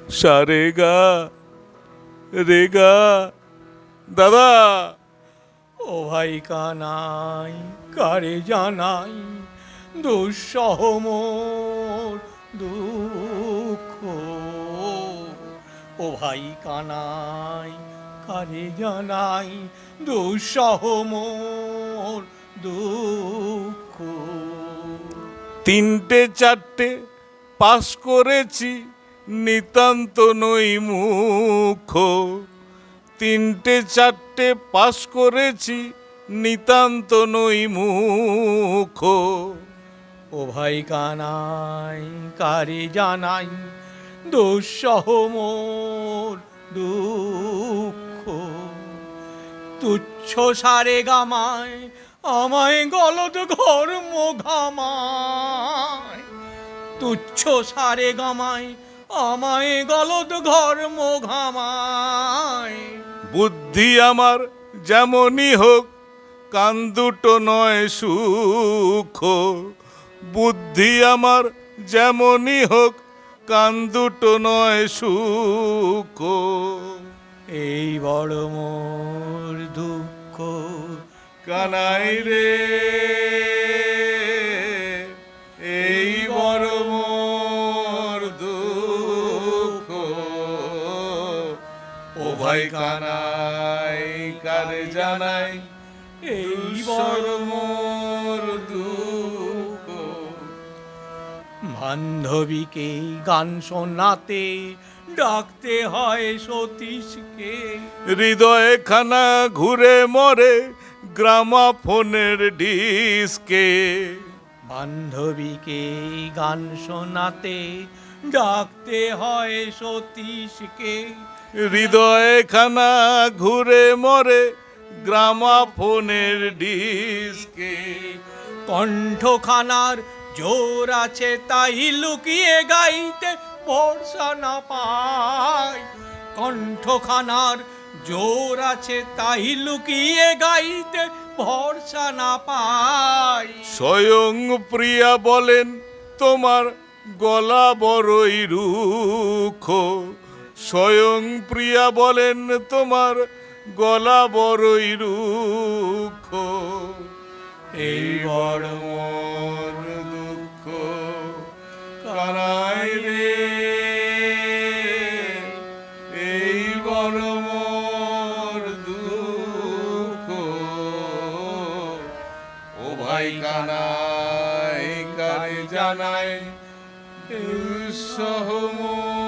সারে গা রে গা। দাদা, ও ভাই কানাই কারে জানাই দুঃসহ মোর দুঃখ। ও ভাই কানাই কারে জানাই দুঃসহ মোর দুঃখ। তিনটে চারটে পাস করেছি, নিতান্ত নই মুখ। তিনটে চারটে পাস করেছি, নিতান্ত নই মুখ। ও ভাই কানাই কারে জানাই দুঃসহ মোর দুঃখ। তুচ্ছ সারে গামায় আমায় গলদ ঘর্ম ঘামায়। তুচ্ছ সারে গামায় আমায় গলদ ঘর্ম ঘামায়। বুদ্ধি আমার যেমনই হোক, কান দুটো নয় সুখ। বুদ্ধি আমার যেমনই হোক, কান দুটো নয় সুখ। এই বড় মোর দুঃখ। কানাই রে, এই বড় মোর দুঃখ। ও ভাই কানাই কারে জানাই এই বড় মোর দুঃখ। বান্ধবীকে গান শোনাতে ডাকতে হয় সতীশকে। হৃদয়ে খানা ঘুরে মরে গ্রামাফোনের ডিস্কে। বান্ধবীকে গান শোনাতে ডাকতে হয় সতীশকে। হৃদয়ে খানা ঘুরে মরে গ্রামাফোনের ডিস্কে। কণ্ঠখানার জোর আছে তাই লুকিয়ে গাইতে ভরসা না পায়। কণ্ঠখানার জোর আছে তাই লুকিয়ে গাইতে ভরসা না পায়। স্বয়ং প্রিয়া বলেন তোমার গলা বড়ই রুক্ষ। স্বয়ং প্রিয়া বলেন তোমার গলা বড়ই রুক্ষ। এই বড় মোর দুঃখ। কানাই রে, এই বড় মোর দুঃখ। ও ভাই কানাই কারে জানাই দুঃসহ মোর